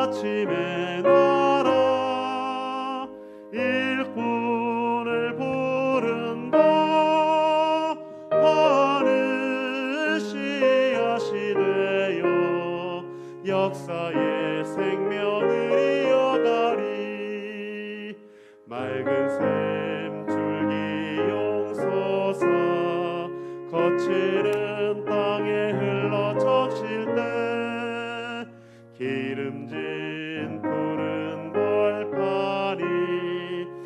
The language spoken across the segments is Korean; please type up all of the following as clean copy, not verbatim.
아침에 날아 일꾼을 부른다. 하늘 씨앗이 되어 역사의 생명을 이어가리. 맑은 샘 줄기 용솟아 거칠은 땅에 흘러 적실 때 기름진 푸른 벌판이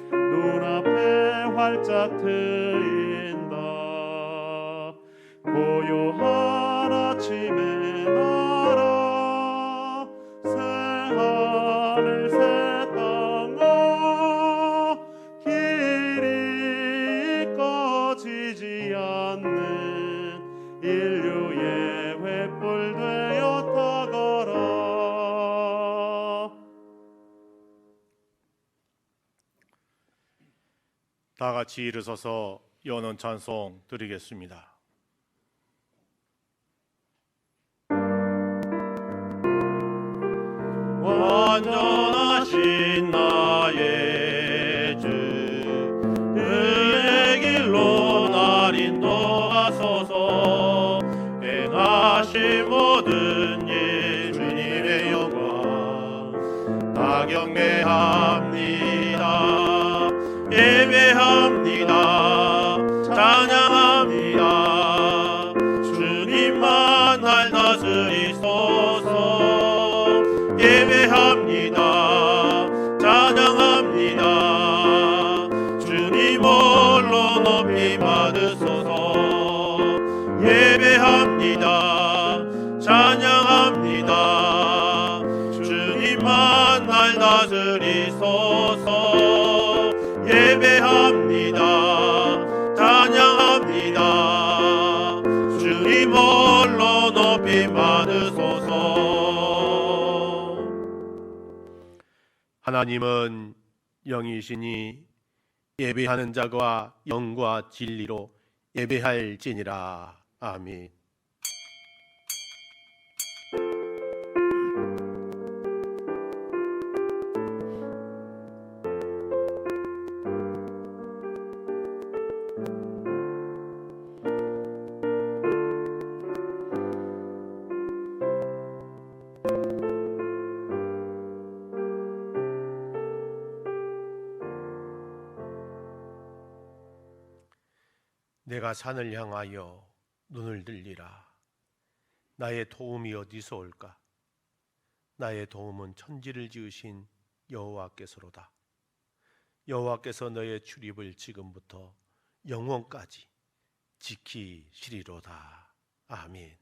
눈앞에 활짝 트인다. 고요한 아침에 날아 새 하늘 새 땅아 길이 꺼지지 않는 인류의 횃불 되어 타가라. 다 같이 일어서서 연원 찬송 드리겠습니다. 완전하신 나의 주, 그의 길로 날 인도하소서. 행하신 모든 일 주님의 영광 다 경배합니다. 예배합니다. 찬양합니다. 주님만 날 다스리소서. 예배합니다. 찬양합니다. 주님 홀로 높이 받으소서. 예배합니다. 찬양합니다. 주님만 날 다스리소서. 예배합니다. 찬양합니다. 주님 홀로 높이 받으소서. 하나님은 영이시니 예배하는 자가 영과 진리로 예배할지니라. 아멘. 내가 산을 향하여 눈을 들리라. 나의 도움이 어디서 올까? 나의 도움은 천지를 지으신 여호와께서로다. 여호와께서 너의 출입을 지금부터 영원까지 지키시리로다. 아멘.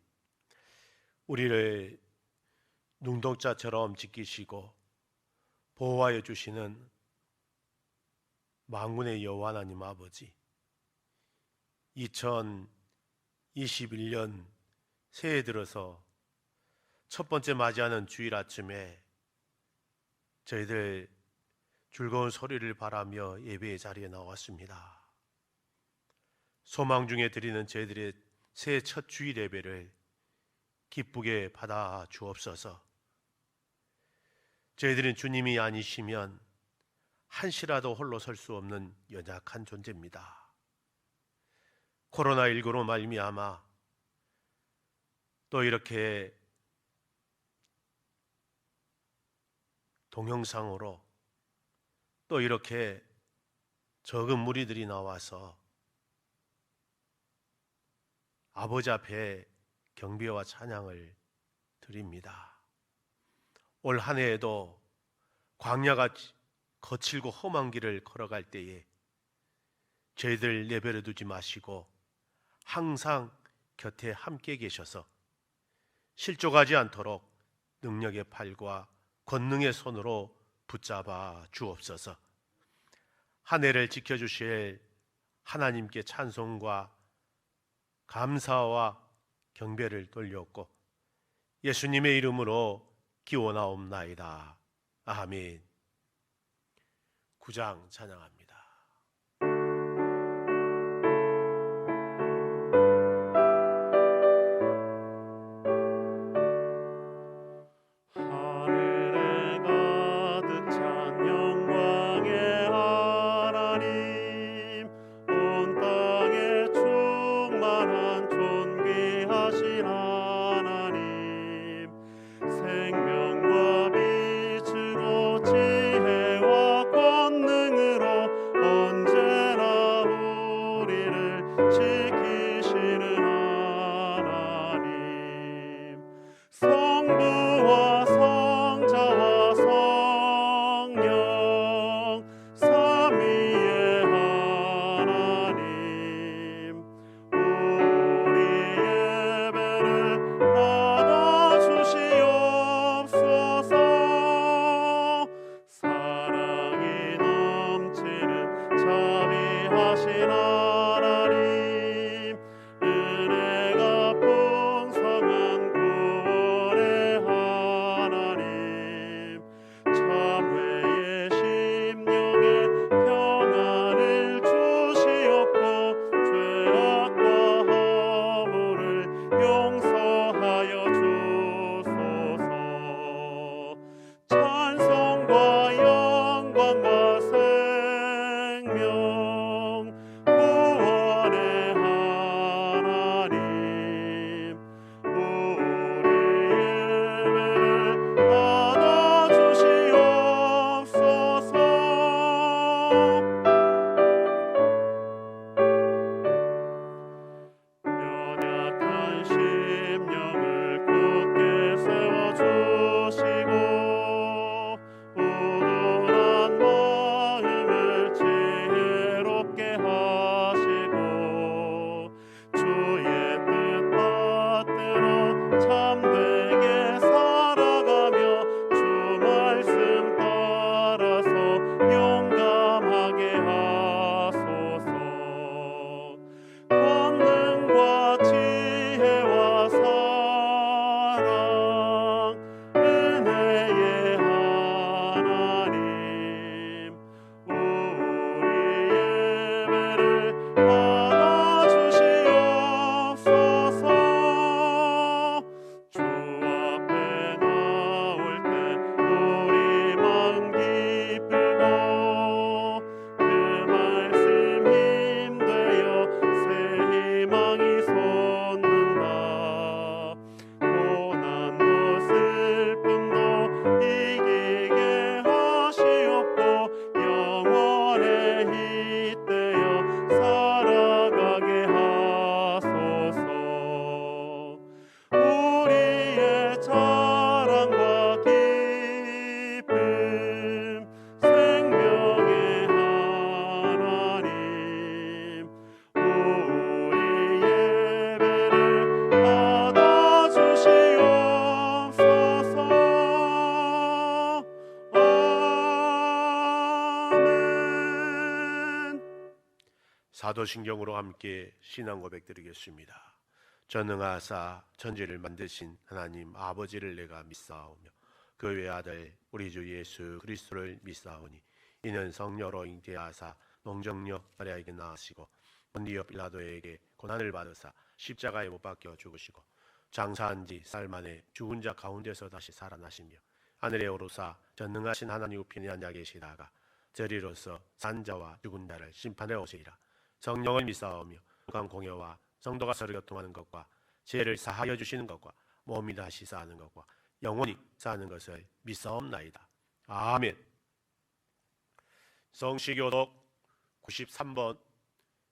우리를 눈동자처럼 지키시고 보호하여 주시는 만군의 여호와 하나님 아버지, 2021년 새해 들어서 첫 번째 맞이하는 주일 아침에 저희들 즐거운 소리를 바라며 예배의 자리에 나왔습니다. 소망 중에 드리는 저희들의 새해 첫 주일 예배를 기쁘게 받아 주옵소서. 저희들은 주님이 아니시면 한시라도 홀로 설 수 없는 연약한 존재입니다. 코로나19로 말미암아 또 이렇게 동영상으로 또 이렇게 적은 무리들이 나와서 아버지 앞에 경배와 찬양을 드립니다. 올 한 해에도 광야가 거칠고 험한 길을 걸어갈 때에 저희들 내버려 두지 마시고 항상 곁에 함께 계셔서 실족하지 않도록 능력의 팔과 권능의 손으로 붙잡아 주옵소서. 한 해를 지켜주실 하나님께 찬송과 감사와 경배를 돌렸고 예수님의 이름으로 기원하옵나이다. 아멘. 9장 찬양합니다. 하늘에 성부와 성자와 성령 삼위의 하나님, 우리 예배를 받아주시옵소서. 사랑이 넘치는 자비하신 하나님, 은혜가 풍성한 구원의 하나님, 참회의 심령에 평안을 주시옵고 죄악과 허물을 용서하여 주소서. 찬송과 영광과 생명 구원의 하나님, 우리 예배를 받아주시옵소서. 연약한 심령을 굳게 세워주시고 우둔한 마음을 지혜롭게 하시고 주의 뜻 받들어 참되게 살아가며 주 말씀 따라서 용감하게 하소서. 권능과 지혜와 사랑 은혜의 하나님, 우리 예배를 받아주시옵소서. 주 앞에 나올 때 우리 마음 기쁘고 그 말씀 힘되어 새 희망이 솟는다. 고난도 슬픔도 이기게 하시옵고 영원에 잇대어 살아가게 하소서. 우리의 자랑과 기쁨 생명의 하나님, 우리 예배를 받아주시옵소서. 아멘. 사도신경으로 함께 신앙 고백드리겠습니다. 전능하사 천지를 만드신 하나님 아버지를 내가 믿사오며 그 외아들 우리 주 예수 그리스도를 믿사오니 이는 성령으로 잉태하사 농정녀 마리아에게 낳으시고 본디오 빌라도에게 고난을 받으사 십자가에 못 박혀 죽으시고 장사한 지 쌀 만에 죽은 자 가운데서 다시 살아나시며 하늘에 오르사 전능하신 하나님 우편에 앉아 계시다가 저리로서 산자와 죽은 자를 심판해 오시리라. 성령을 믿사오며 강 공여와 성도가 서로 교통하는 것과 죄를 사하여 주시는 것과 몸이 다시 사는 것과 영원히 사는 것을 믿사옵나이다. 아멘. 성시교독 93번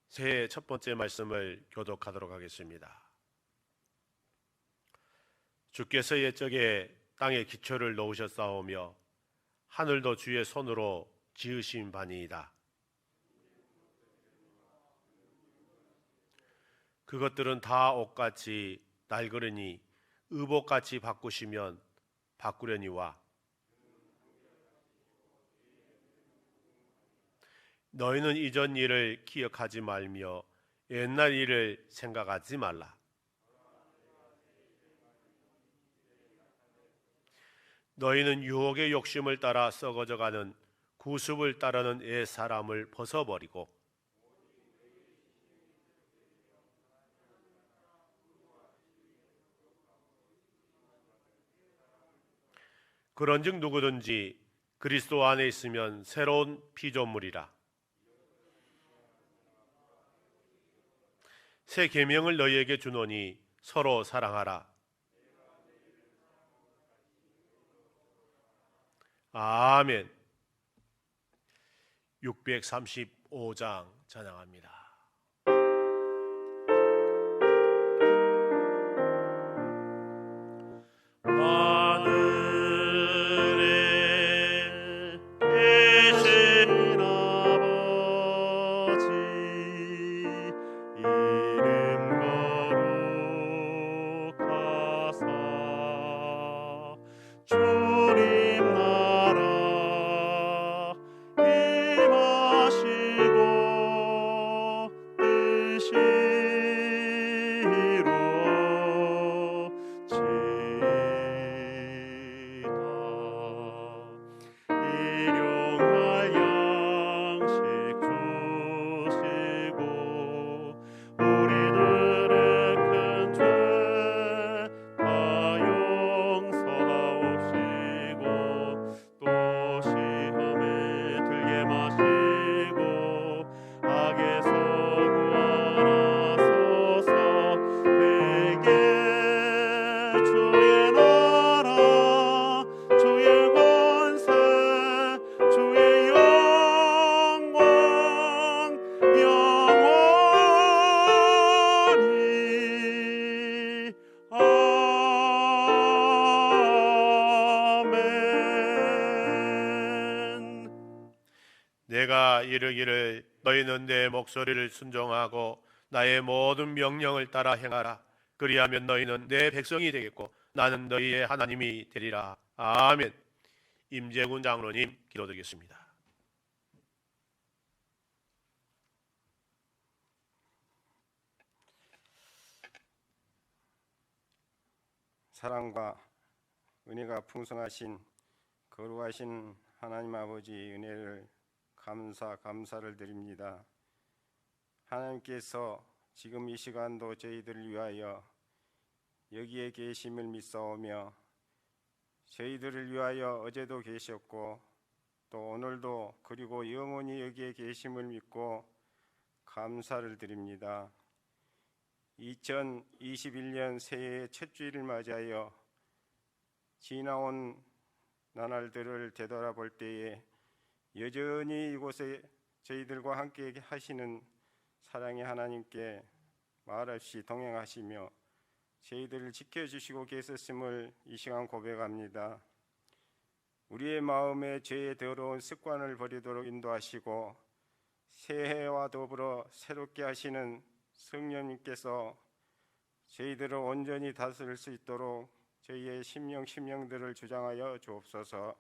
새해 첫 번째 말씀을 교독하도록 하겠습니다. 주께서 옛적에 땅에 기초를 놓으셨사오며 하늘도 주의 손으로 지으신 바니이다. 그것들은 다 옷같이 낡으려니 의복같이 바꾸시면 바꾸려니와 너희는 이전 일을 기억하지 말며 옛날 일을 생각하지 말라. 너희는 유혹의 욕심을 따라 썩어져가는 구습을 따르는 옛사람을 벗어버리고 그런즉 누구든지 그리스도 안에 있으면 새로운 피조물이라. 새 계명을 너희에게 주노니 서로 사랑하라. 아멘. 635장 찬양합니다. 아 내가 이르기를 너희는 내 목소리를 순종하고 나의 모든 명령을 따라 행하라. 그리하면 너희는 내 백성이 되겠고 나는 너희의 하나님이 되리라. 아멘. 임재군 장로님 기도드리겠습니다. 사랑과 은혜가 풍성하신 거룩하신 하나님 아버지 은혜를 감사를 드립니다. 하나님께서 지금 이 시간도 저희들을 위하여 여기에 계심을 믿사오며 저희들을 위하여 어제도 계셨고 또 오늘도 그리고 영원히 여기에 계심을 믿고 감사를 드립니다. 2021년 새해의 첫 주일을 맞이하여 지나온 나날들을 되돌아볼 때에 여전히 이곳에 저희들과 함께 하시는 사랑의 하나님께 말없이 동행하시며 저희들을 지켜주시고 계셨음을 이 시간 고백합니다. 우리의 마음에 죄의 더러운 습관을 버리도록 인도하시고 새해와 더불어 새롭게 하시는 성령님께서 저희들을 온전히 다스릴 수 있도록 저희의 심령들을 주장하여 주옵소서.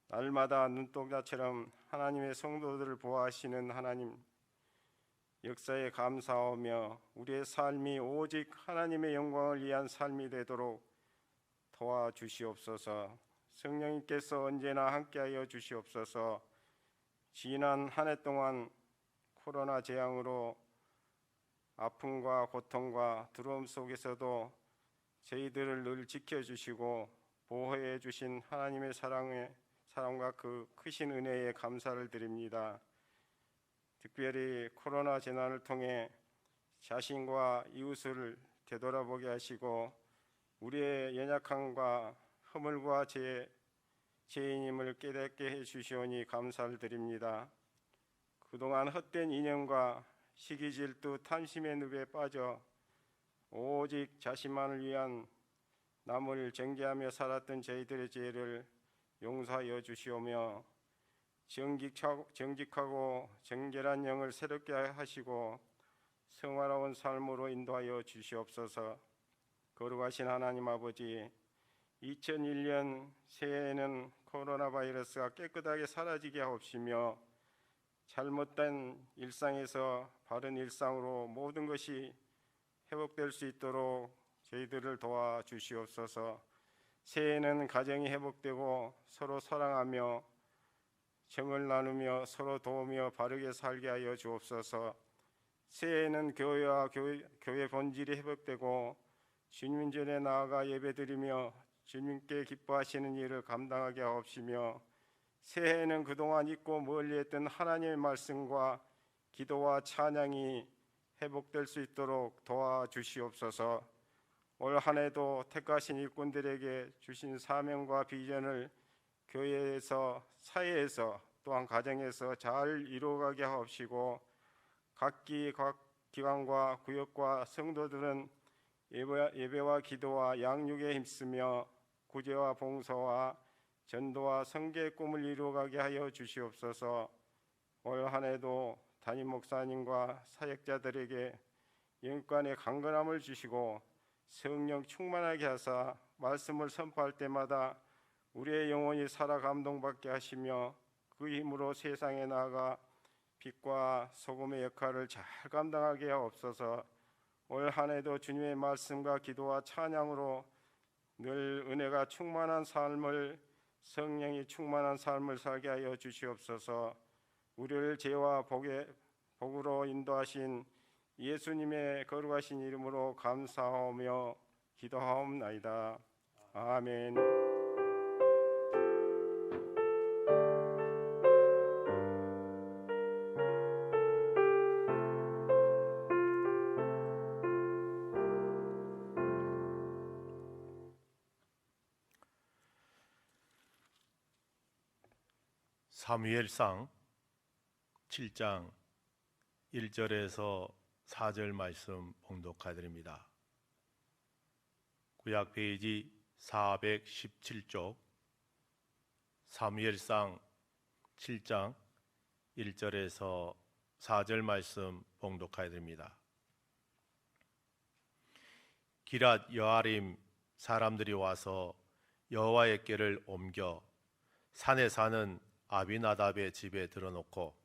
날마다 눈동자처럼 하나님의 성도들을 보호하시는 하나님 역사에 감사하며 우리의 삶이 오직 하나님의 영광을 위한 삶이 되도록 도와주시옵소서. 성령님께서 언제나 함께하여 주시옵소서. 지난 한 해 동안 코로나 재앙으로 아픔과 고통과 두려움 속에서도 저희들을 늘 지켜주시고 보호해 주신 하나님의 사랑과 그 크신 은혜에 감사를 드립니다. 특별히 코로나 재난을 통해 자신과 이웃을 되돌아보게 하시고 우리의 연약함과 허물과 죄인임을 깨닫게 해주시오니 감사를 드립니다. 그동안 헛된 인연과 시기 질투 탐심의 늪에 빠져 오직 자신만을 위한 남을 정죄하며 살았던 저희들의 죄를 용서하여 주시오며 정직하고 정결한 영을 새롭게 하시고 성화로운 삶으로 인도하여 주시옵소서. 거룩하신 하나님 아버지, 2001년 새해에는 코로나 바이러스가 깨끗하게 사라지게 하옵시며 잘못된 일상에서 바른 일상으로 모든 것이 회복될 수 있도록 저희들을 도와주시옵소서. 새해에는 가정이 회복되고 서로 사랑하며 정을 나누며 서로 도우며 바르게 살게 하여 주옵소서. 새해에는 교회와 교회 본질이 회복되고 주님 전에 나아가 예배드리며 주님께 기뻐하시는 일을 감당하게 하옵시며 새해에는 그동안 잊고 멀리했던 하나님의 말씀과 기도와 찬양이 회복될 수 있도록 도와주시옵소서. 올 한 해도 택하신 일꾼들에게 주신 사명과 비전을 교회에서 사회에서 또한 가정에서 잘 이루어가게 하옵시고 각 기관과 구역과 성도들은 예배와 기도와 양육에 힘쓰며 구제와 봉사와 전도와 성계의 꿈을 이루어가게 하여 주시옵소서. 올 한 해도 담임 목사님과 사역자들에게 영간의 강건함을 주시고 성령 충만하게 하사 말씀을 선포할 때마다 우리의 영혼이 살아 감동받게 하시며 그 힘으로 세상에 나아가 빛과 소금의 역할을 잘 감당하게 하옵소서. 올 한 해도 주님의 말씀과 기도와 찬양으로 늘 은혜가 충만한 삶을 성령이 충만한 삶을 살게 하여 주시옵소서. 우리를 죄와 복으로 인도하신 예수님의 거룩하신 이름으로 감사하며 기도하옵나이다. 아멘. 사무엘상 7장 1절에서 4절 말씀 봉독하드립니다. 구약 페이지 417쪽 사무엘상 7장 1절에서 4절 말씀 봉독하여 드립니다. 기랏 여아림 사람들이 와서 여호와의 궤를 옮겨 산에 사는 아비나답의 집에 들어놓고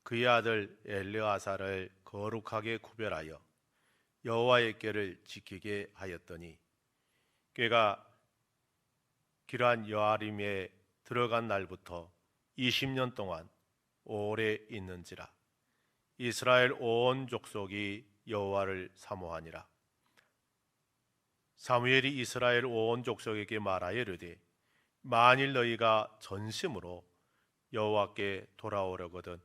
그의 아들 엘르아사를 거룩하게 구별하여 여호와의 궤를 지키게 하였더니 궤가 기란 여아림에 들어간 날부터 20년 동안 오래 있는지라. 이스라엘 온 족속이 여호와를 사모하니라. 사무엘이 이스라엘 온 족속에게 말하여 이르되 만일 너희가 전심으로 여호와께 돌아오려거든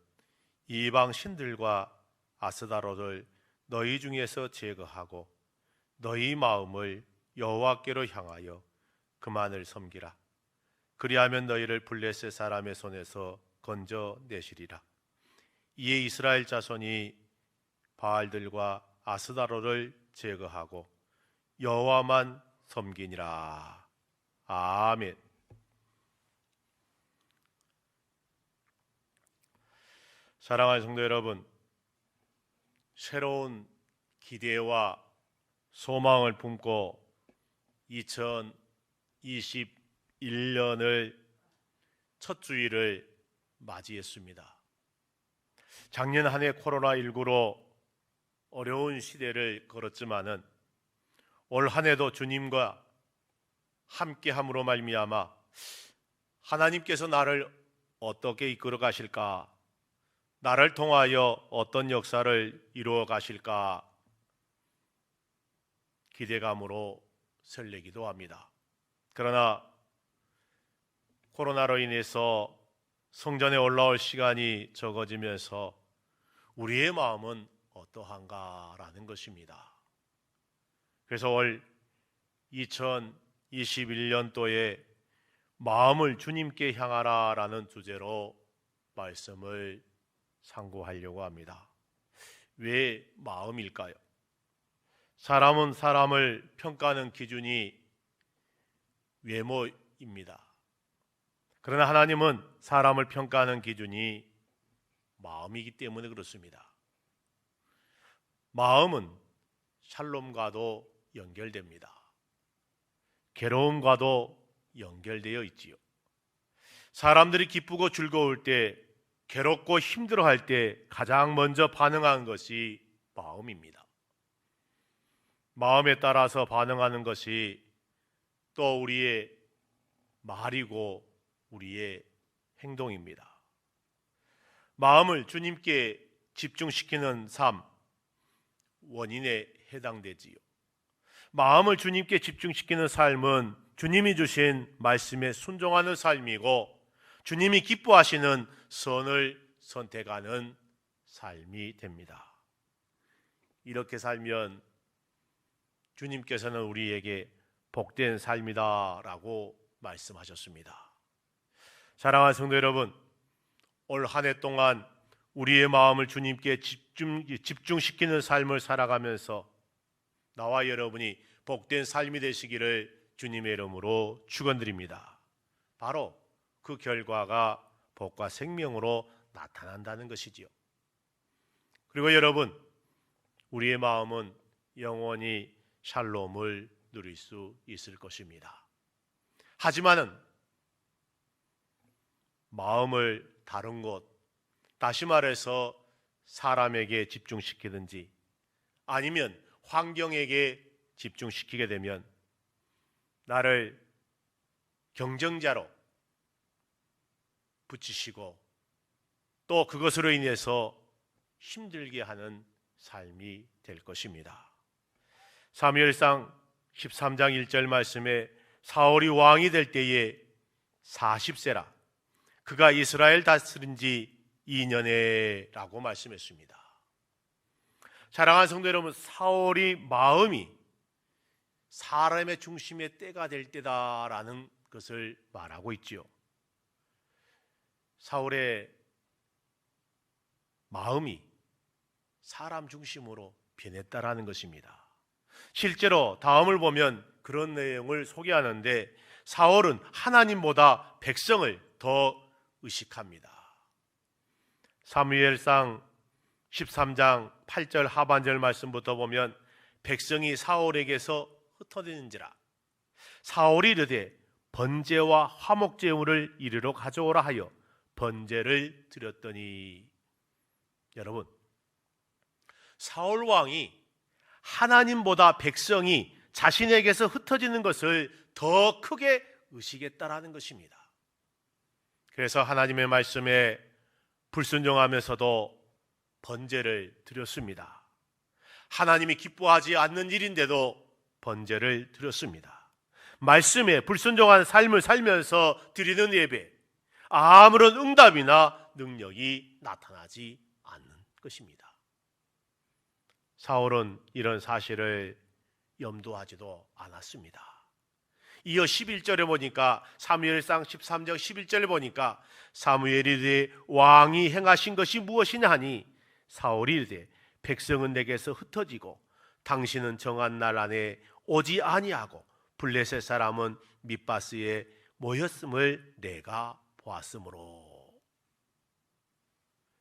이방 신들과 아스다롯을 너희 중에서 제거하고 너희 마음을 여호와께로 향하여 그만을 섬기라. 그리하면 너희를 블레셋 사람의 손에서 건져내시리라. 이에 이스라엘 자손이 바알들과 아스다롯을 제거하고 여호와만 섬기니라. 아멘. 사랑하는 성도 여러분, 새로운 기대와 소망을 품고 2021년을 첫 주일을 맞이했습니다. 작년 한 해 코로나19로 어려운 시대를 걸었지만은 올 한 해도 주님과 함께함으로 말미암아 하나님께서 나를 어떻게 이끌어 가실까, 나를 통하여 어떤 역사를 이루어 가실까 기대감으로 설레기도 합니다. 그러나 코로나로 인해서 성전에 올라올 시간이 적어지면서 우리의 마음은 어떠한가라는 것입니다. 그래서 올 2021년도에 마음을 주님께 향하라라는 주제로 말씀을 상고하려고 합니다. 왜 마음일까요? 사람은 사람을 평가하는 기준이 외모입니다. 그러나 하나님은 사람을 평가하는 기준이 마음이기 때문에 그렇습니다. 마음은 샬롬과도 연결됩니다. 괴로움과도 연결되어 있지요. 사람들이 기쁘고 즐거울 때, 괴롭고 힘들어할 때 가장 먼저 반응하는 것이 마음입니다. 마음에 따라서 반응하는 것이 또 우리의 말이고 우리의 행동입니다. 마음을 주님께 집중시키는 삶, 원인에 해당되지요. 마음을 주님께 집중시키는 삶은 주님이 주신 말씀에 순종하는 삶이고 주님이 기뻐하시는 선을 선택하는 삶이 됩니다. 이렇게 살면 주님께서는 우리에게 복된 삶이다라고 말씀하셨습니다. 사랑하는 성도 여러분, 올 한 해 동안 우리의 마음을 주님께 집중시키는 삶을 살아가면서 나와 여러분이 복된 삶이 되시기를 주님의 이름으로 축원드립니다. 바로 그 결과가 복과 생명으로 나타난다는 것이지요. 그리고 여러분, 우리의 마음은 영원히 샬롬을 누릴 수 있을 것입니다. 하지만은 마음을 다른 곳, 다시 말해서 사람에게 집중시키든지 아니면 환경에게 집중시키게 되면 나를 경쟁자로 붙이시고 또 그것으로 인해서 힘들게 하는 삶이 될 것입니다. 사무엘상 13장 1절 말씀에 사울이 왕이 될 때에 40세라 그가 이스라엘 다스린 지 2년에 라고 말씀했습니다. 사랑하는 성도 여러분, 사울이 마음이 사람의 중심의 때가 될 때다라는 것을 말하고 있지요. 사울의 마음이 사람 중심으로 변했다라는 것입니다. 실제로 다음을 보면 그런 내용을 소개하는데 사울은 하나님보다 백성을 더 의식합니다. 사무엘상 13장 8절 하반절 말씀부터 보면 백성이 사울에게서 흩어지는지라 사울이 이르되 번제와 화목제물을 이리로 가져오라 하여 번제를 드렸더니, 여러분, 사울 왕이 하나님보다 백성이 자신에게서 흩어지는 것을 더 크게 의식했다라는 것입니다. 그래서 하나님의 말씀에 불순종하면서도 번제를 드렸습니다. 하나님이 기뻐하지 않는 일인데도 번제를 드렸습니다. 말씀에 불순종한 삶을 살면서 드리는 예배, 아무런 응답이나 능력이 나타나지 않는 것입니다. 사울은 이런 사실을 염두하지도 않았습니다. 이어 11절에 보니까, 사무엘상 13장 11절에 보니까 사무엘이 이르되 왕이 행하신 것이 무엇이냐 하니 사울이 이르되 백성은 내게서 흩어지고 당신은 정한 날 안에 오지 아니하고 블레셋 사람은 밑바스에 모였음을 내가 보았으므로.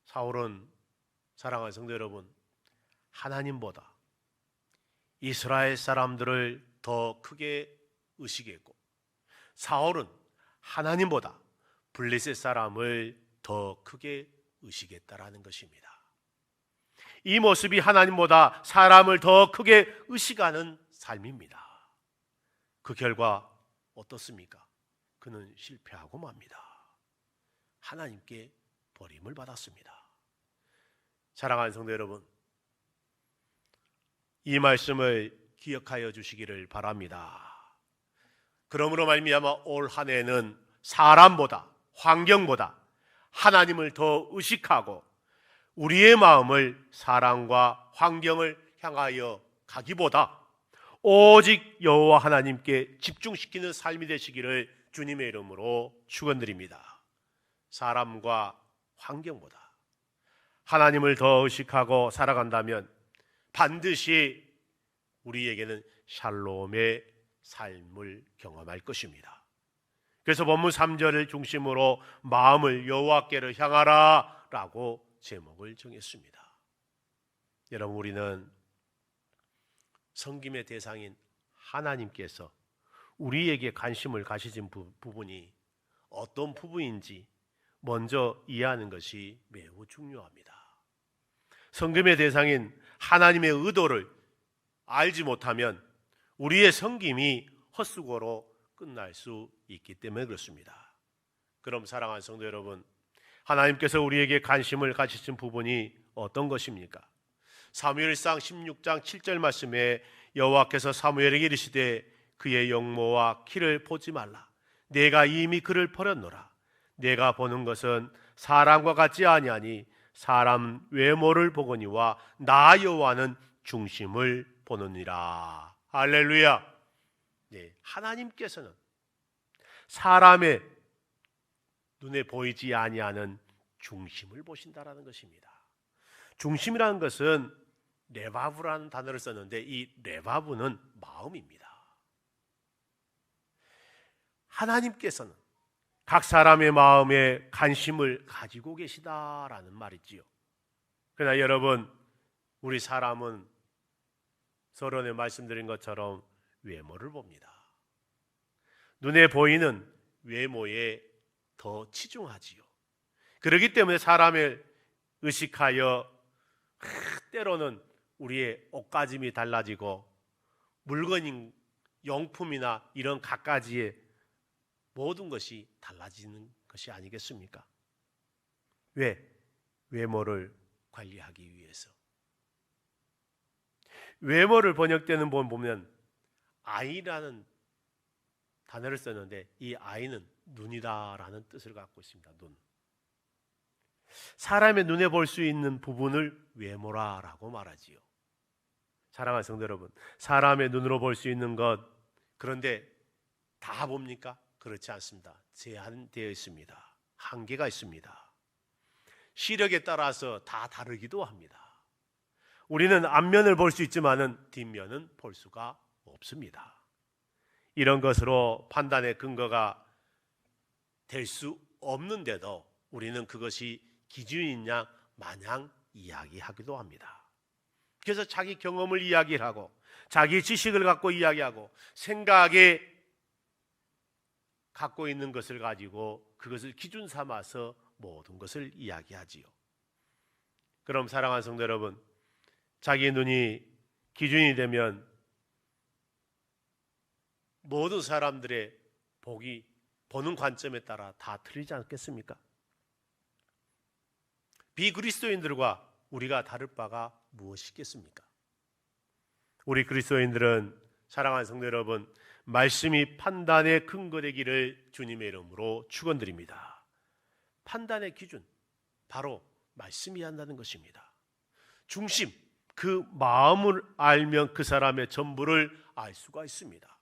사울은, 사랑하는 성도 여러분, 하나님보다 이스라엘 사람들을 더 크게 의식했고, 사울은 하나님보다 블레셋 사람을 더 크게 의식했다라는 것입니다. 이 모습이 하나님보다 사람을 더 크게 의식하는 삶입니다. 그 결과 어떻습니까? 그는 실패하고 맙니다. 하나님께 버림을 받았습니다. 사랑하는 성도 여러분, 이 말씀을 기억하여 주시기를 바랍니다. 그러므로 말미암아 올 한 해는 사람보다, 환경보다 하나님을 더 의식하고 우리의 마음을 사람과 환경을 향하여 가기보다 오직 여호와 하나님께 집중시키는 삶이 되시기를 주님의 이름으로 축원드립니다. 사람과 환경보다 하나님을 더 의식하고 살아간다면 반드시 우리에게는 샬롬의 삶을 경험할 것입니다. 그래서 본문 3절을 중심으로 마음을 여호와께로 향하라 라고 제목을 정했습니다. 여러분, 우리는 섬김의 대상인 하나님께서 우리에게 관심을 가지신 부분이 어떤 부분인지 먼저 이해하는 것이 매우 중요합니다. 섬김의 대상인 하나님의 의도를 알지 못하면 우리의 섬김이 헛수고로 끝날 수 있기 때문에 그렇습니다. 그럼 사랑하는 성도 여러분, 하나님께서 우리에게 관심을 가지신 부분이 어떤 것입니까? 사무엘상 16장 7절 말씀에 여호와께서 사무엘에게 이르시되 그의 용모와 키를 보지 말라. 내가 이미 그를 버렸노라. 내가 보는 것은 사람과 같지 아니하니 사람 외모를 보거니와 나 여호와는 중심을 보느니라. 할렐루야. 네, 하나님께서는 사람의 눈에 보이지 아니하는 중심을 보신다라는 것입니다. 중심이라는 것은 레바브라는 단어를 썼는데 이 레바브는 마음입니다. 하나님께서는 각 사람의 마음에 관심을 가지고 계시다라는 말이지요. 그러나 여러분, 우리 사람은 서론에 말씀드린 것처럼 외모를 봅니다. 눈에 보이는 외모에 더 치중하지요. 그렇기 때문에 사람을 의식하여 때로는 우리의 옷가짐이 달라지고 물건인 용품이나 이런 갖가지의 모든 것이 달라지는 것이 아니겠습니까? 왜? 외모를 관리하기 위해서. 외모를 번역되는 본 보면 아이라는 단어를 썼는데 이 아이는 눈이다라는 뜻을 갖고 있습니다. 눈. 사람의 눈에 볼 수 있는 부분을 외모라라고 말하지요. 사랑하는 성도 여러분, 사람의 눈으로 볼 수 있는 것, 그런데 다 봅니까? 그렇지 않습니다. 제한되어 있습니다. 한계가 있습니다. 시력에 따라서 다 다르기도 합니다. 우리는 앞면을 볼 수 있지만은 뒷면은 볼 수가 없습니다. 이런 것으로 판단의 근거가 될 수 없는데도 우리는 그것이 기준인 양 마냥 이야기하기도 합니다. 그래서 자기 경험을 이야기를 하고 자기 지식을 갖고 이야기하고 생각에 갖고 있는 것을 가지고 그것을 기준 삼아서 모든 것을 이야기하지요. 그럼 사랑하는 성도 여러분, 자기 눈이 기준이 되면 모든 사람들의 보는 관점에 따라 다 틀리지 않겠습니까? 비그리스도인들과 우리가 다를 바가 무엇이겠습니까? 우리 그리스도인들은 사랑하는 성도 여러분, 말씀이 판단의 근거되기를 주님의 이름으로 축원드립니다. 판단의 기준, 바로 말씀이 한다는 것입니다. 중심, 그 마음을 알면 그 사람의 전부를 알 수가 있습니다.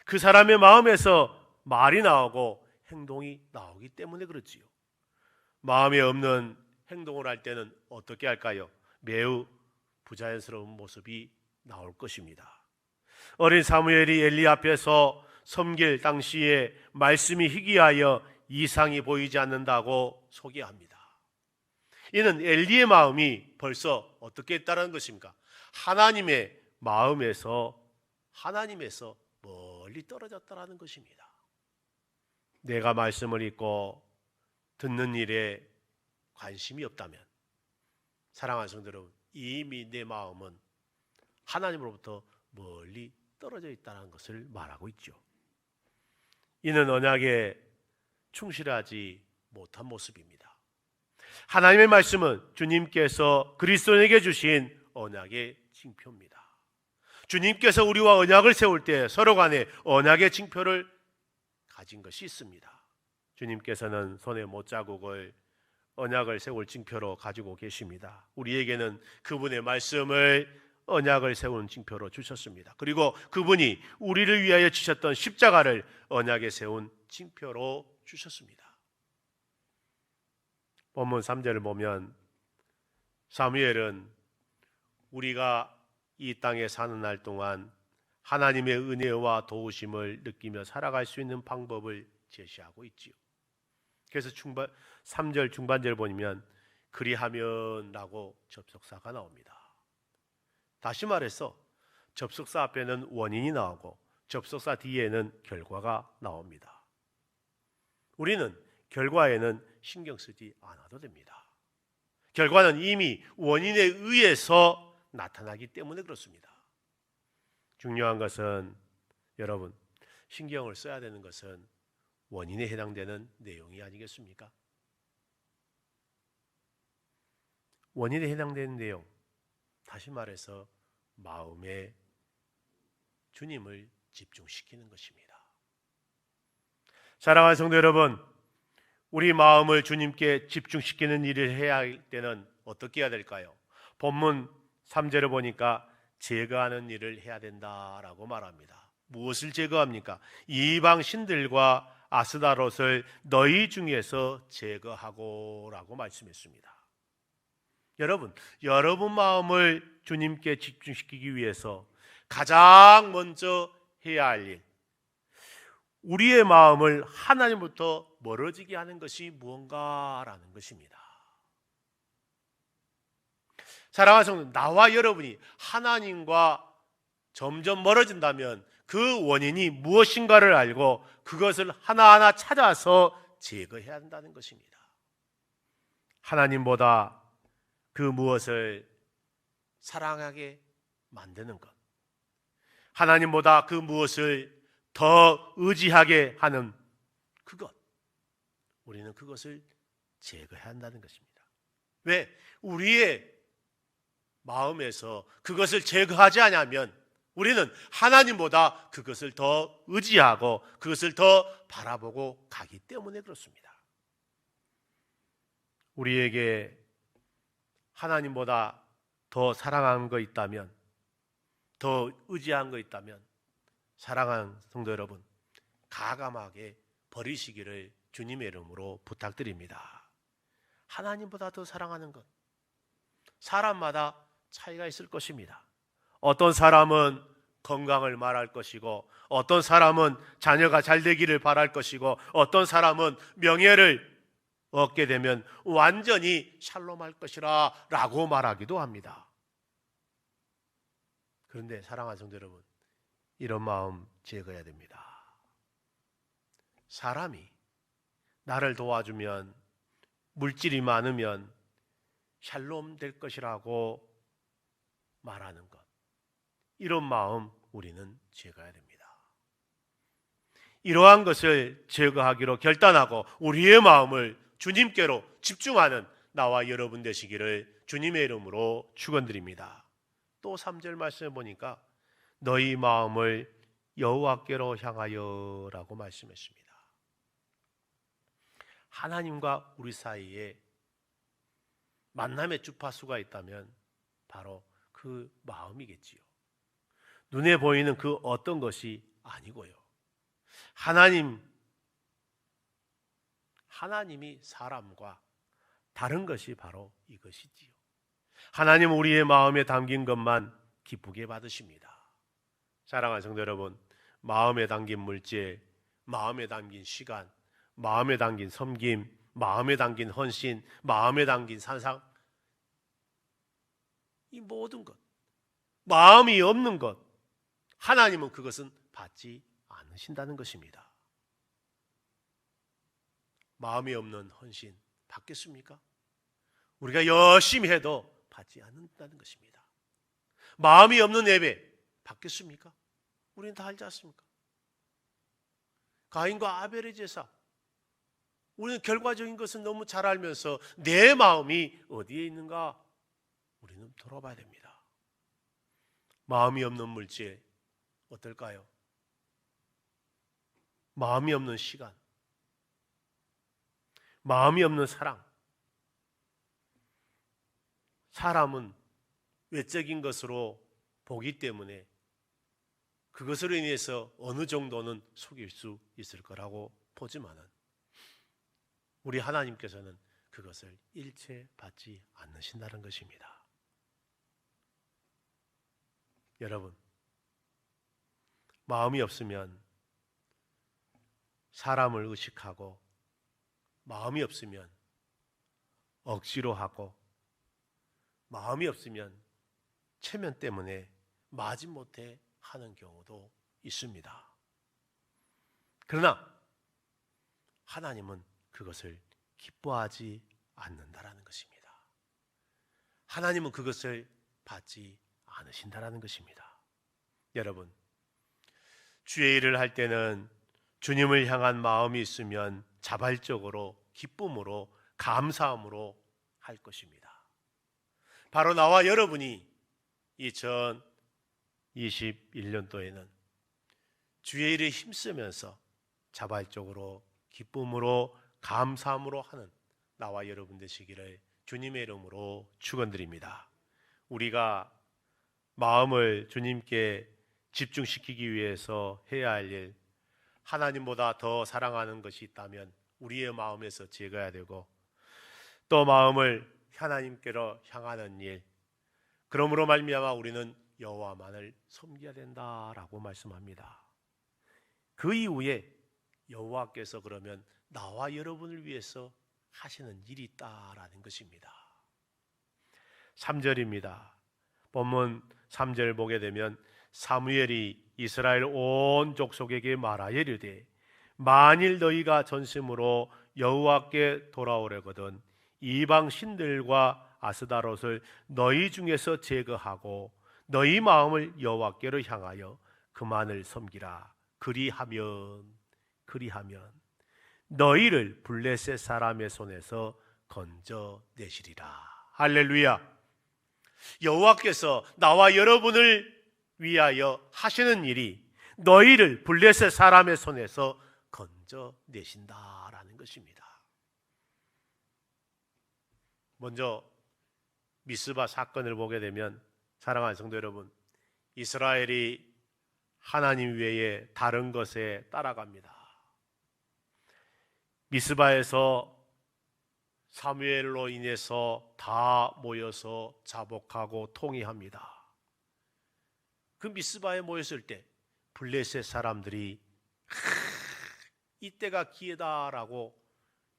그 사람의 마음에서 말이 나오고 행동이 나오기 때문에 그렇지요. 마음에 없는 행동을 할 때는 어떻게 할까요? 매우 부자연스러운 모습이 나올 것입니다. 어린 사무엘이 엘리 앞에서 섬길 당시에 말씀이 희귀하여 이상이 보이지 않는다고 소개합니다. 이는 엘리의 마음이 벌써 어떻게 했다는 것입니까? 하나님의 마음에서 하나님에서 멀리 떨어졌다는 것입니다. 내가 말씀을 읽고 듣는 일에 관심이 없다면 사랑하는 성도 여러분, 이미 내 마음은 하나님으로부터 멀리 떨어져 있다는 것을 말하고 있죠. 이는 언약에 충실하지 못한 모습입니다. 하나님의 말씀은 주님께서 그리스도인에게 주신 언약의 징표입니다. 주님께서 우리와 언약을 세울 때 서로 간에 언약의 징표를 가진 것이 있습니다. 주님께서는 손에 못자국을 언약을 세울 징표로 가지고 계십니다. 우리에게는 그분의 말씀을 언약을 세운 징표로 주셨습니다. 그리고 그분이 우리를 위하여 지셨던 십자가를 언약에 세운 징표로 주셨습니다. 본문 3절을 보면 사무엘은 우리가 이 땅에 사는 날 동안 하나님의 은혜와 도우심을 느끼며 살아갈 수 있는 방법을 제시하고 있지요. 그래서 3절 중반절 보면 그리하면 라고 접속사가 나옵니다. 다시 말해서 접속사 앞에는 원인이 나오고 접속사 뒤에는 결과가 나옵니다. 우리는 결과에는 신경 쓰지 않아도 됩니다. 결과는 이미 원인에 의해서 나타나기 때문에 그렇습니다. 중요한 것은 여러분, 신경을 써야 되는 것은 원인에 해당되는 내용이 아니겠습니까? 원인에 해당되는 내용, 다시 말해서 마음에 주님을 집중시키는 것입니다. 사랑하는 성도 여러분, 우리 마음을 주님께 집중시키는 일을 해야 할 때는 어떻게 해야 될까요? 본문 3절을 보니까 제거하는 일을 해야 된다라고 말합니다. 무엇을 제거합니까? 이방 신들과 아스다롯을 너희 중에서 제거하고 라고 말씀했습니다. 여러분 마음을 주님께 집중시키기 위해서 가장 먼저 해야 할 일, 우리의 마음을 하나님부터 멀어지게 하는 것이 무언가라는 것입니다. 사랑하는 성도, 나와 여러분이 하나님과 점점 멀어진다면 그 원인이 무엇인가를 알고 그것을 하나하나 찾아서 제거해야 한다는 것입니다. 하나님보다 그 무엇을 사랑하게 만드는 것, 하나님보다 그 무엇을 더 의지하게 하는 그것, 우리는 그것을 제거해야 한다는 것입니다. 왜? 우리의 마음에서 그것을 제거하지 않으면 우리는 하나님보다 그것을 더 의지하고 그것을 더 바라보고 가기 때문에 그렇습니다. 우리에게 하나님보다 더 사랑하는 거 있다면, 더 의지한 거 있다면 사랑하는 성도 여러분, 가감하게 버리시기를 주님의 이름으로 부탁드립니다. 하나님보다 더 사랑하는 것, 사람마다 차이가 있을 것입니다. 어떤 사람은 건강을 말할 것이고, 어떤 사람은 자녀가 잘 되기를 바랄 것이고, 어떤 사람은 명예를 얻게 되면 완전히 샬롬할 것이라 라고 말하기도 합니다. 그런데 사랑하는 성도 여러분, 이런 마음 제거해야 됩니다. 사람이 나를 도와주면, 물질이 많으면 샬롬 될 것이라고 말하는 것, 이런 마음 우리는 제거해야 됩니다. 이러한 것을 제거하기로 결단하고 우리의 마음을 주님께로 집중하는 나와 여러분 되시기를 주님의 이름으로 축원드립니다. 또 3절 말씀해 보니까 너희 마음을 여호와께로 향하여 라고 말씀했습니다. 하나님과 우리 사이에 만남의 주파수가 있다면 바로 그 마음이겠지요. 눈에 보이는 그 어떤 것이 아니고요. 하나님이 사람과 다른 것이 바로 이것이지요. 하나님은 우리의 마음에 담긴 것만 기쁘게 받으십니다. 사랑하는 성도 여러분, 마음에 담긴 물질, 마음에 담긴 시간, 마음에 담긴 섬김, 마음에 담긴 헌신, 마음에 담긴 산상, 이 모든 것, 마음이 없는 것, 하나님은 그것은 받지 않으신다는 것입니다. 마음이 없는 헌신 받겠습니까? 우리가 열심히 해도 받지 않는다는 것입니다. 마음이 없는 예배 받겠습니까? 우리는 다 알지 않습니까? 가인과 아벨의 제사, 우리는 결과적인 것은 너무 잘 알면서 내 마음이 어디에 있는가 우리는 돌아봐야 됩니다. 마음이 없는 물질 어떨까요? 마음이 없는 시간, 마음이 없는 사랑. 사람은 외적인 것으로 보기 때문에 그것으로 인해서 어느 정도는 속일 수 있을 거라고 보지만은 우리 하나님께서는 그것을 일체 받지 않으신다는 것입니다. 여러분, 마음이 없으면 사람을 의식하고, 마음이 없으면 억지로 하고, 마음이 없으면 체면 때문에 마지못해 하는 경우도 있습니다. 그러나 하나님은 그것을 기뻐하지 않는다라는 것입니다. 하나님은 그것을 받지 않으신다라는 것입니다. 여러분, 주의 일을 할 때는 주님을 향한 마음이 있으면 자발적으로 기쁨으로 감사함으로 할 것입니다. 바로 나와 여러분이 2021년도에는 주의 일에 힘쓰면서 자발적으로 기쁨으로 감사함으로 하는 나와 여러분 되시기를 주님의 이름으로 축원드립니다. 우리가 마음을 주님께 집중시키기 위해서 해야 할 일, 하나님보다 더 사랑하는 것이 있다면 우리의 마음에서 제거해야 되고, 또 마음을 하나님께로 향하는 일, 그러므로 말미암아 우리는 여호와만을 섬겨야 된다라고 말씀합니다. 그 이후에 여호와께서 그러면 나와 여러분을 위해서 하시는 일이 있다라는 것입니다. 3절입니다. 본문 3절 보게 되면 사무엘이 이스라엘 온 족속에게 말하여 이르되 만일 너희가 전심으로 여호와께 돌아오려거든 이방 신들과 아스다롯을 너희 중에서 제거하고 너희 마음을 여호와께로 향하여 그만을 섬기라. 그리하면 너희를 블레셋 사람의 손에서 건져내시리라. 할렐루야. 여호와께서 나와 여러분을 위하여 하시는 일이 너희를 블레셋 사람의 손에서 건져내신다라는 것입니다. 먼저 미스바 사건을 보게 되면 사랑하는 성도 여러분, 이스라엘이 하나님 외에 다른 것에 따라갑니다. 미스바에서 사무엘로 인해서 다 모여서 자복하고 통일합니다. 그 미스바에 모였을 때 블레셋 사람들이 이때가 기회다라고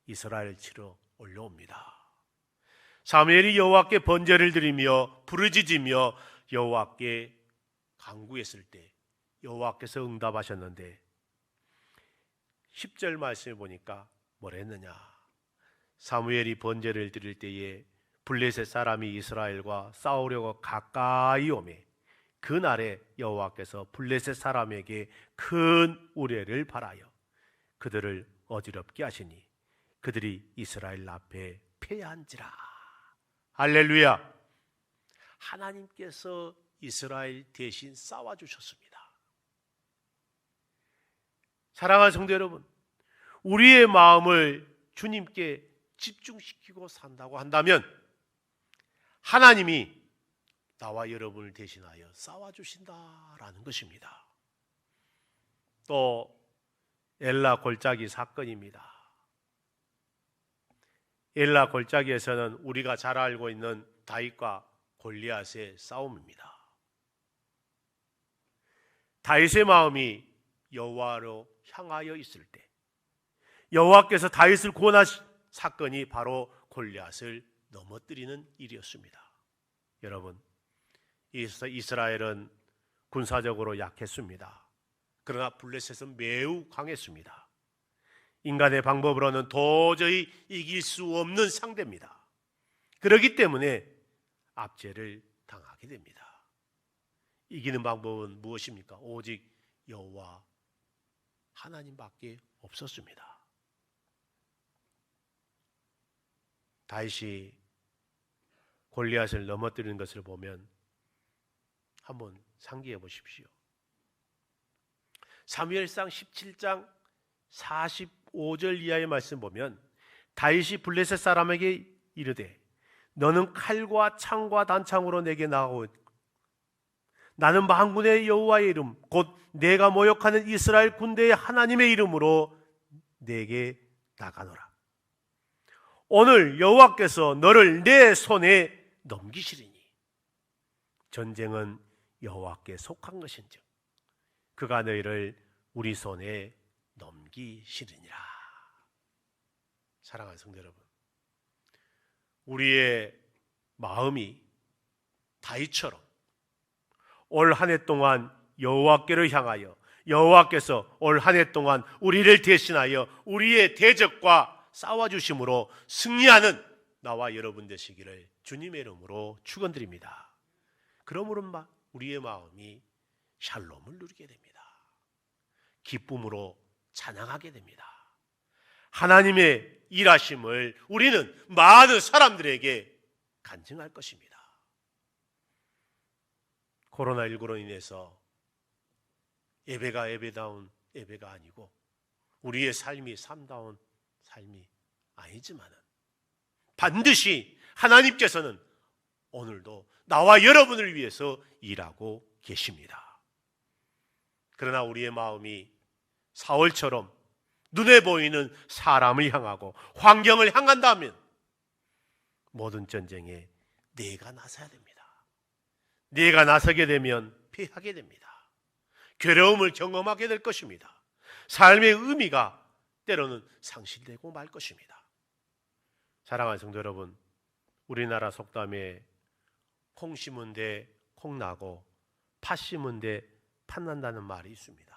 이스라엘 치러 올라옵니다. 사무엘이 여호와께 번제를 드리며 부르짖으며 여호와께 간구했을 때 여호와께서 응답하셨는데 10절 말씀을 보니까 뭐라 했느냐? 사무엘이 번제를 드릴 때에 블레셋 사람이 이스라엘과 싸우려고 가까이 오매 그날에 여호와께서 블레셋 사람에게 큰 우레를 발하여 그들을 어지럽게 하시니 그들이 이스라엘 앞에 패한지라. 할렐루야. 하나님께서 이스라엘 대신 싸워주셨습니다. 사랑하는 성도 여러분, 우리의 마음을 주님께 집중시키고 산다고 한다면 하나님이 나와 여러분을 대신하여 싸워주신다라는 것입니다. 또 엘라 골짜기 사건입니다. 엘라 골짜기에서는 우리가 잘 알고 있는 다윗과 골리앗의 싸움입니다. 다윗의 마음이 여호와로 향하여 있을 때 여호와께서 다윗을 구원하신 사건이 바로 골리앗을 넘어뜨리는 일이었습니다. 여러분, 이스라엘은 군사적으로 약했습니다. 그러나 블레셋은 매우 강했습니다. 인간의 방법으로는 도저히 이길 수 없는 상대입니다. 그렇기 때문에 압제를 당하게 됩니다. 이기는 방법은 무엇입니까? 오직 여호와 하나님밖에 없었습니다. 다윗이 골리앗을 넘어뜨리는 것을 보면 한번 상기해 보십시오. 사무엘상 17장 45절 이하의 말씀 보면 다윗이 블레셋 사람에게 이르되 너는 칼과 창과 단창으로 내게 나아오 나는 만군의 여호와의 이름 곧 내가 모욕하는 이스라엘 군대의 하나님의 이름으로 내게 나가노라. 오늘 여호와께서 너를 내 손에 넘기시리니 전쟁은 여호와께 속한 것인즉 그가 너희를 우리 손에 넘기시리니라. 사랑하는 성도 여러분, 우리의 마음이 다윗처럼 올 한 해 동안 여호와께를 향하여 여호와께서 올 한 해 동안 우리를 대신하여 우리의 대적과 싸워주심으로 승리하는 나와 여러분 되시기를 주님의 이름으로 축원드립니다. 그러므로 우리의 마음이 샬롬을 누리게 됩니다. 기쁨으로 찬양하게 됩니다. 하나님의 일하심을 우리는 많은 사람들에게 간증할 것입니다. 코로나19로 인해서 예배가 예배다운 예배가 아니고 우리의 삶이 삶다운 삶이 아니지만은 반드시 하나님께서는 오늘도 나와 여러분을 위해서 일하고 계십니다. 그러나 우리의 마음이 사울처럼 눈에 보이는 사람을 향하고 환경을 향한다면 모든 전쟁에 내가 나서야 됩니다. 내가 나서게 되면 패하게 됩니다. 괴로움을 경험하게 될 것입니다. 삶의 의미가 때로는 상실되고 말 것입니다. 사랑하는 성도 여러분, 우리나라 속담에 콩 심은 데 콩 나고 팥 심은 데 팥 난다는 말이 있습니다.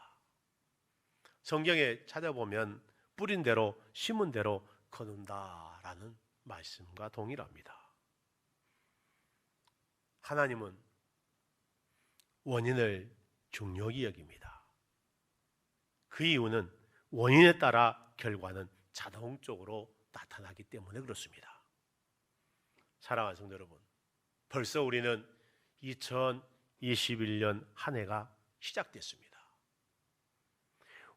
성경에 찾아보면 뿌린 대로 심은 대로 거둔다라는 말씀과 동일합니다. 하나님은 원인을 중요히 여깁니다. 그 이유는 원인에 따라 결과는 자동적으로 나타나기 때문에 그렇습니다. 사랑하는 성도 여러분, 벌써 우리는 2021년 한 해가 시작됐습니다.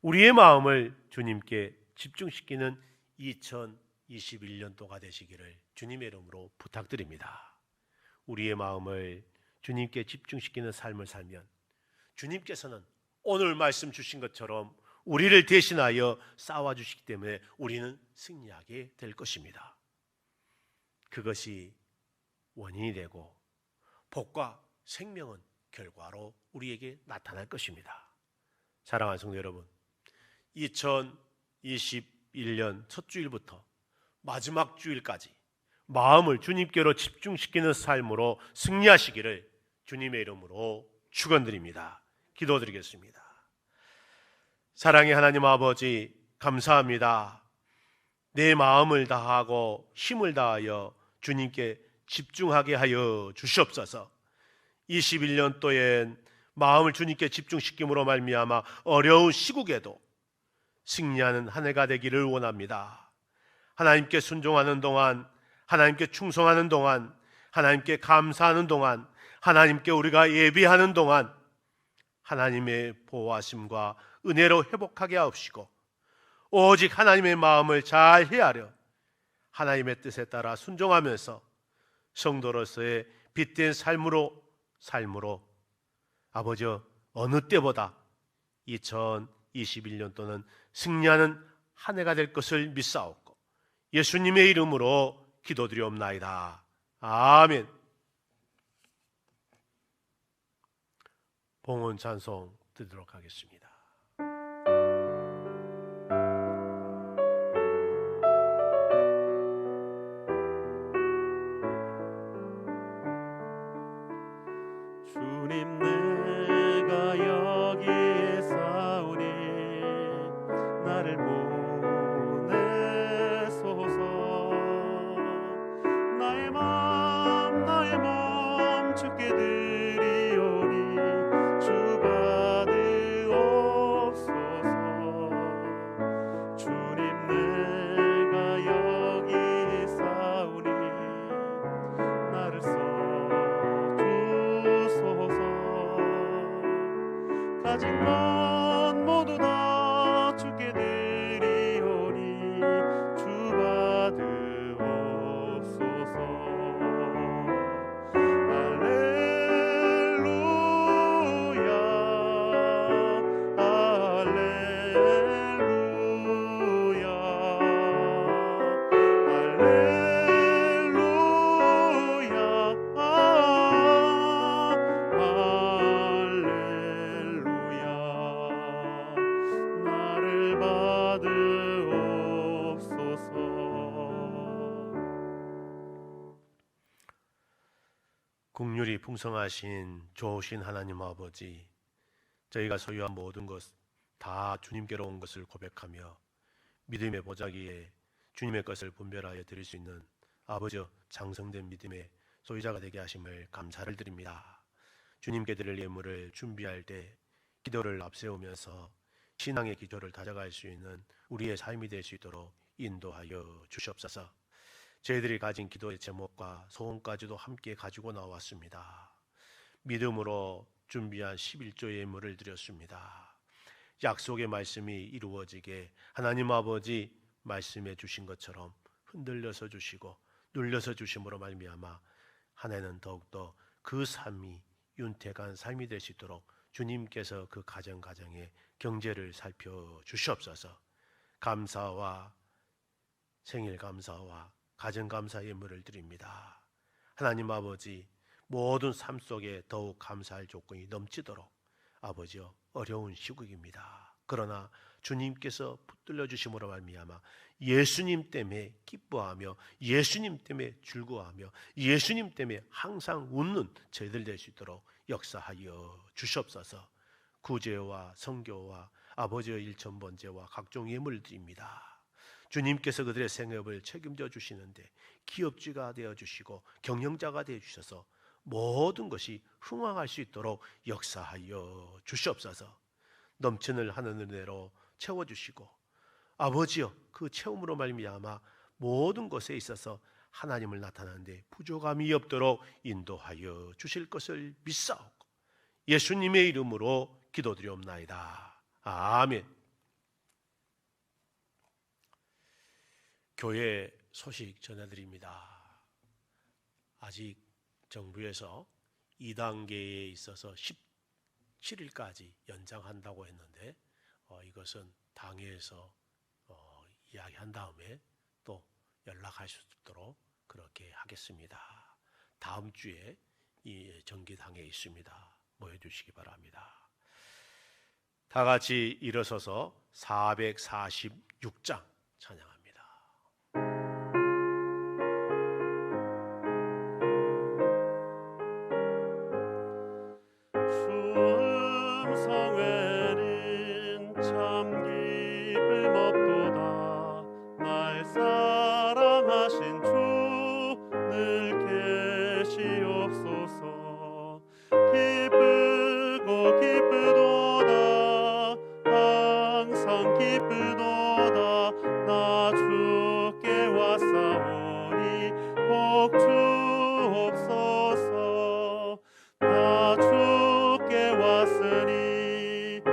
우리의 마음을 주님께 집중시키는 2021년도가 되시기를 주님의 이름으로 부탁드립니다. 우리의 마음을 주님께 집중시키는 삶을 살면 주님께서는 오늘 말씀 주신 것처럼 우리를 대신하여 싸워주시기 때문에 우리는 승리하게 될 것입니다. 그것이 원인이 되고 복과 생명은 결과로 우리에게 나타날 것입니다. 사랑하는 성도 여러분, 2021년 첫 주일부터 마지막 주일까지 마음을 주님께로 집중시키는 삶으로 승리하시기를 주님의 이름으로 축원드립니다. 기도드리겠습니다. 사랑의 하나님 아버지, 감사합니다. 내 마음을 다하고 힘을 다하여 주님께 집중하게 하여 주시옵소서. 21년도엔 마음을 주님께 집중시킴으로 말미암아 어려운 시국에도 승리하는 한 해가 되기를 원합니다. 하나님께 순종하는 동안, 하나님께 충성하는 동안, 하나님께 감사하는 동안, 하나님께 우리가 예배하는 동안 하나님의 보호하심과 은혜로 회복하게 하옵시고, 오직 하나님의 마음을 잘 헤아려 하나님의 뜻에 따라 순종하면서 성도로서의 빛된 삶으로 아버지 어느 때보다 2021년도는 승리하는 한 해가 될 것을 믿사옵고 예수님의 이름으로 기도드리옵나이다. 아멘. 봉헌 찬송 드리도록 하겠습니다. 주님 내가 여기에 싸우니 나를 보내소서. 나의 맘 주께 드리오니 주 받으옵소서. 주님 내가 여기에 싸우니 나를 써주소서. 가진 것 모두 다 주께 드리오니 주 받으옵소서. 할렐루야 할렐루야 할렐루야 나를 받으옵소서. 긍휼이 풍성하신 좋으신 하나님 아버지, 저희가 소유한 모든 것 다 주님께로 온 것을 고백하며 믿음의 보자기에 주님의 것을 분별하여 드릴 수 있는 아버지 장성된 믿음의 소유자가 되게 하심을 감사를 드립니다. 주님께 드릴 예물을 준비할 때 기도를 앞세우면서 신앙의 기초를 다져갈 수 있는 우리의 삶이 될 수 있도록 인도하여 주시옵소서. 저희들이 가진 기도의 제목과 소원까지도 함께 가지고 나왔습니다. 믿음으로 준비한 11조의 예물을 드렸습니다. 약속의 말씀이 이루어지게 하나님 아버지 말씀해 주신 것처럼 흔들려서 주시고 눌려서 주심으로 말미암아 한 해는 더욱더 그 삶이 윤택한 삶이 될 수 있도록 주님께서 그 가정가정의 경제를 살펴주시옵소서. 감사와 생일 감사와 가정 감사 예물을 드립니다. 하나님 아버지, 모든 삶 속에 더욱 감사할 조건이 넘치도록 아버지여 어려운 시국입니다. 그러나 주님께서 붙들려 주심으로 말미암아 예수님 때문에 기뻐하며 예수님 때문에 즐거워하며 예수님 때문에 항상 웃는 저희들 될 수 있도록 역사하여 주시옵소서. 구제와 성교와 아버지의 일천번제와 각종 예물을 드립니다. 주님께서 그들의 생업을 책임져 주시는데 기업주가 되어 주시고 경영자가 되어 주셔서 모든 것이 흥황할 수 있도록 역사하여 주시옵소서. 넘치는 하늘 은혜로 채워주시고 아버지여 그 채움으로 말미암아 모든 것에 있어서 하나님을 나타내는데 부족함이 없도록 인도하여 주실 것을 믿사오고 예수님의 이름으로 기도드리옵나이다. 아멘. 교회 소식 전해드립니다. 아직 정부에서 2단계에 있어서 17일까지 연장한다고 했는데 이것은 당회에서 이야기한 다음에 또 연락할 수 있도록 그렇게 하겠습니다. 다음 주에 이 정기당회에 있습니다. 모여주시기 바랍니다. 다 같이 일어서서 446장 찬양합니다. 날 사랑하신 주 늘 계시옵소서. 기쁘고 기쁘도다 항상 기쁘도다 나 주께 왔사오니 복 주옵소서. 나 주께 왔으니 복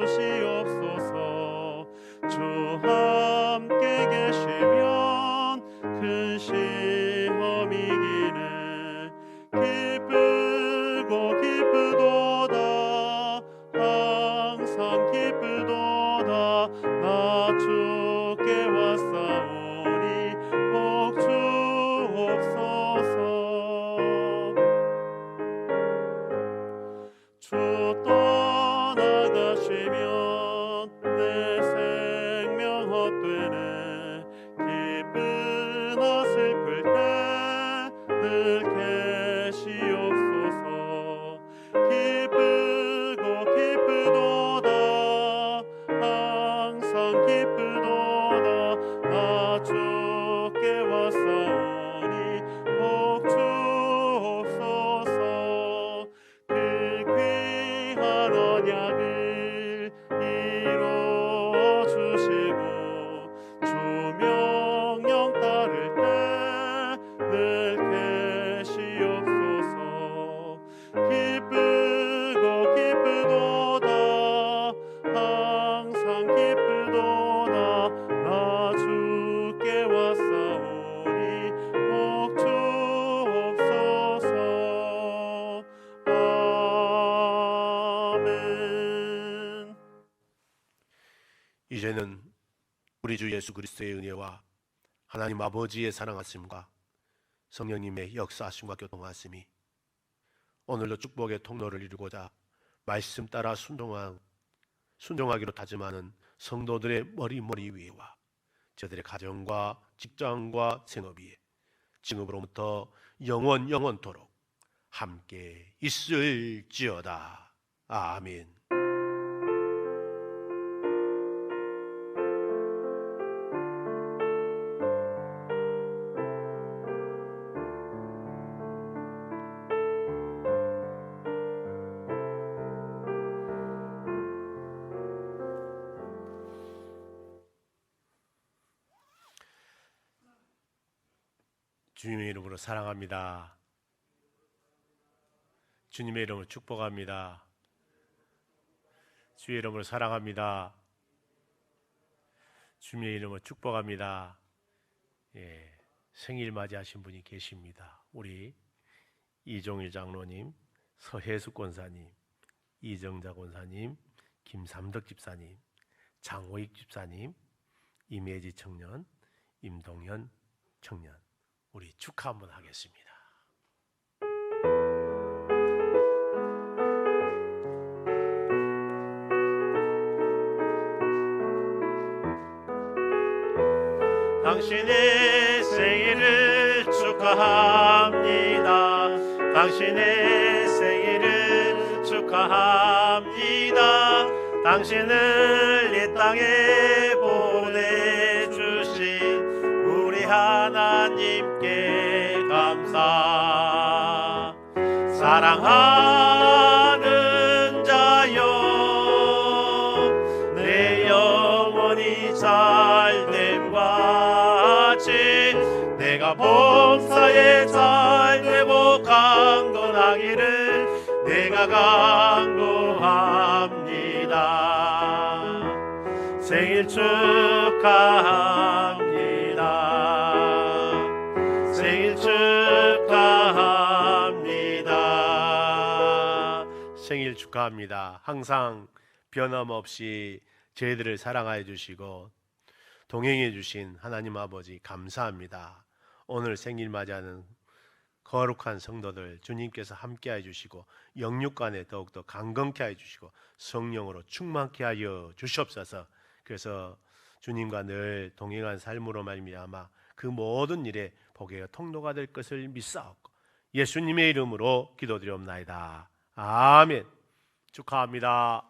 주시옵소서. 주 함께 계시면 큰 시험이기네. 기쁘고 기쁘도다 항상 기쁘도다 나 주께 왔사오니 복 주옵소서. 주 떠나가시면 내 생명 헛되네. 기쁘나 슬플 때 늘 계시옵소서. 기쁘고 기쁘도다 항상 기쁘도다 나 주께 왔사오니 복 주옵소서. 그 귀한 언약을 이루어주시고 주 명령 따를 때 늘 계시옵소서. 기쁘고 기쁘도다 항상 기쁘도다 나 주께 왔사오니 복 주옵소서. 아멘. 이제는 우리 주 예수 그리스도의 은혜와 하나님 아버지의 사랑하심과 성령님의 역사하심과 교통하심이 오늘도 축복의 통로를 이루고자 말씀 따라 순종하기로 다짐하는 성도들의 머리 위에와 저들의 가정과 직장과 생업 위에 지금으로부터 영원토록 함께 있을지어다. 아멘. 주님의 이름으로 사랑합니다. 주님의 이름으로 축복합니다. 주의 이름으로 사랑합니다. 주님의 이름으로 축복합니다. 생일 맞이하신 분이 계십니다. 우리 이종일 장로님, 서혜숙 권사님, 이정자 권사님, 김삼덕 집사님, 장호익 집사님, 임혜지 청년, 임동현 청년, 우리 축하 한번 하겠습니다. 당신의 생일을 축하합니다. 당신의 생일을 축하합니다. 당신을 이 땅에 보내주신 우리 하나님께 감사. 사랑하는 자여 내 영혼이 잘됨과 같이 내가 범사에 잘되고 강건하기를 내가 간구합니다. 생일 축하합니다. 생일 축하합니다. 생일 축하합니다. 항상 변함없이 저희들을 사랑하여 주시고 동행해 주신 하나님 아버지 감사합니다. 오늘 생일 맞이하는 거룩한 성도들 주님께서 함께해 주시고 영육간에 더욱더 강건케 하여 주시고 성령으로 충만케 하여 주시옵소서. 그래서 주님과 늘 동행한 삶으로 말미암아 그 모든 일에 복의 통로가 될 것을 믿사옵고 예수님의 이름으로 기도드리옵나이다. 아멘. 축하합니다.